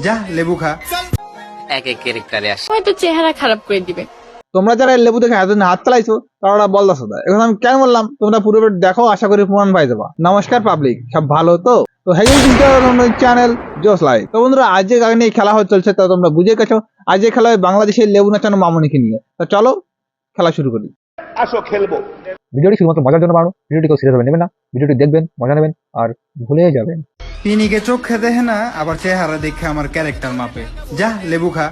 যা লেবু খা। এক এক ক্যারেক্টারে আসে। হয়তো চেহারা খারাপ করে দিবে। তোমরা যারা লেবু দেখে এতদিন হাত চালাইছো তারা বলদাস এখন আমি কেন বললাম তোমরা পুরো দেখো, আশা করি প্রমাণ পাই যাবা। নমস্কার পাবলিক, সব ভালো তো? তো চ্যানেল জোস লাইভ। তো বন্ধুরা, আজ যে গান নিয়ে খেলা চলছে তা তোমরা বুঝে গেছো। আজ যে খেলা হয় বাংলাদেশের লেবু নাচানো মামনিকে নিয়ে। তো চলো খেলা শুরু করি। আসো খেলবো। ভিডিওটি শুধুমাত্র মজার জন্য বানানো, ভিডিওটি কেউ সিরিয়াস ভাবে নেবেন না। ভিডিওটি দেখবেন, মজা নেবেন আর ভুলে যাবেন। পিনিকে চোখ খেতে হ্যাঁ না, আবার চেহারা দেখে আমার ক্যারেক্টার মাপে। যা লেবু খা।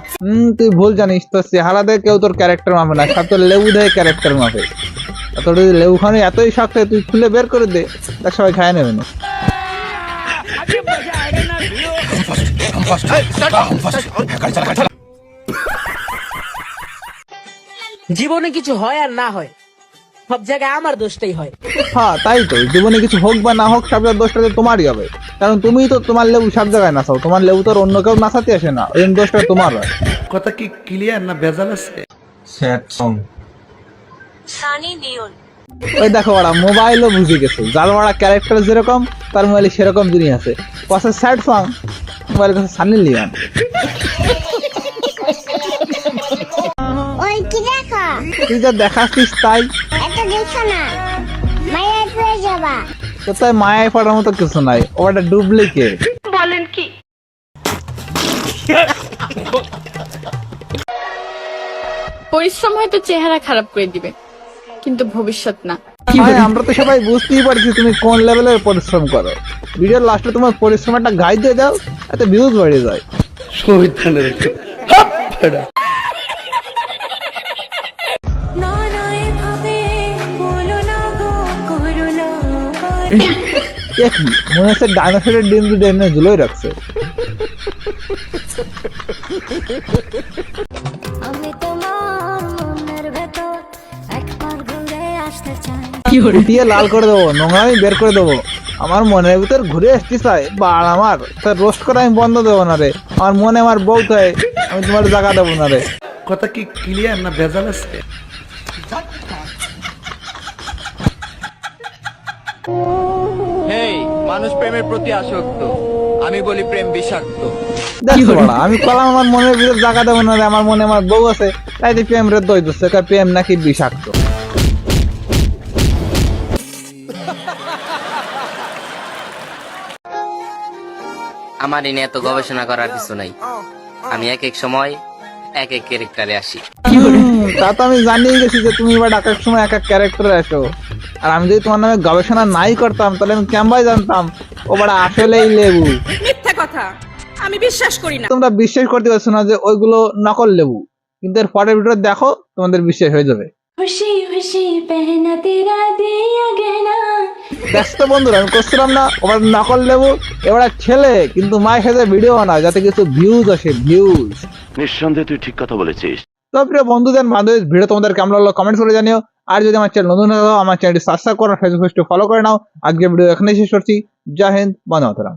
তুই ভুল জানিস, তোর চেহারা দেখে কেউ তোর ক্যারেক্টার মাপে না, সব তোর লেবু দেখে ক্যারেক্টার মাপে। তোর যদি লেবু খানে এতই শখ থাকে তুই খুলে বের করে দে, দেখ সবাই খায় নেবে না। জীবনে কিছু হয় আর না হয়, সব জায়গায় আমার দোষটাই হয়। হ্যাঁ তাই তো, জীবনে কিছু হোক বা না হোক সব দোষটা তো তোমারই হবে, কারণ তুমিই তো তোমার লেবু সব জায়গায় নাচাও। তোমার লেবু তো আর অন্য কেউ নাচাতে আসে না, ওই দোষটা তোমার হয়। কথা কি ক্লিয়ার না ভেজাল আছে? Sad song. Sunny Leone. ওই দেখো ওরা মোবাইলও বুঝে গেছে, যার ওরা ক্যারেক্টার যেরকম তার মোবাইলে সেরকম জিনিস আছে। পাশে স্যাড সং, মোবাইলের কাছে সানি লিওন। ওই কি দেখা? তুই যা দেখাচ্ছিস তাই। এটা দেখো না, মায়ের পেয়ে যাবা। তো তাই মায়ায় পড়ার মতো কিছু নাই, ওটা ডুপ্লিকেট। বলেন কি? পরিশ্রম হয়তো চেহারা খারাপ করে দিবে, কিন্তু ভবিষ্যৎ না। আমরা তো সবাই বুঝতেই পারছি তুমি কোন লেভেলের পরিশ্রম করো। ভিডিওর লাস্টে তোমার পরিশ্রম একটা গাইড দিয়ে দাও, এতে ভিউজ বেড়ে যায়। কি মনে হচ্ছে ডাইনোসরের ডিম দুটো এনে ঝুলোই রাখছে। দিয়ে লাল করে দেবো, নোংরামি বের করে দেবো। আমার মনের ভিতর ঘুরে আসতে চাই বাল, আমার তার রোস্ট করা আমি বন্ধ দেবো না রে। আমার মনে আমার বউ চাই, আমি তোমার জায়গা দেবো না রে। কথা কি ক্লিয়ার না ভেজাল আছে? হেই, মানুষ প্রেমের প্রতি আসক্ত, আমি বলি প্রেম বিষাক্ত। দেখো বাড়া, আমি কলাম আমার মনের ভিতর জায়গা দেবো না রে। আমার মনে আমার বউ আছে, তাই তো প্রেম রে দই দিচ্ছে, প্রেম নাকি বিষাক্ত। আমার এনে এত গবেষণা করার কিছু নাই, আমি এক এক সময় এক এক ক্যারেক্টারে আসি। তা তো আমি জানিয়ে গেছি যে তুমি এবার এক এক সময় এক এক ক্যারেক্টারে আসো। আর আমি যদি তোমার নামে গবেষণা নাই করতাম তাহলে আমি কেমন জানতাম ও বড় আসলেই লেবু। মিথ্যা কথা, আমি বিশ্বাস করি না। তোমরা বিশ্বাস করতে পারছো না যে ওইগুলো নকল লেবু, কিন্তু এর পরের ভিডিও দেখো তোমাদের বিশ্বাস হয়ে যাবে। খুশি খুশি পেহনা তেরা দিয়া গহনা। ব্যস্ত বন্ধুরা, আমি করছিলাম না ওরা নকল লেবু, এবার ছেলে কিন্তু মায়ের সাথে ভিডিও বানায় যাতে কিছু ভিউজ আসে, ভিউজ। নিঃসন্দেহে তুই ঠিক কথা বলেছিস। তো প্রিয় বন্ধুদের বান্ধবীর ভিডিও তোমাদের কেমন লাগলো কমেন্ট করে জানিও। আর যদি আমার চ্যানেল নতুন হয়ে থাকো আমার চ্যানেলটি সাবস্ক্রাইব করো, ফেসবুক পেজটি ফলো করে নাও। আজকে ভিডিও এখানেই শেষ করছি। জয় হিন্দ, বন্দে মাতরম।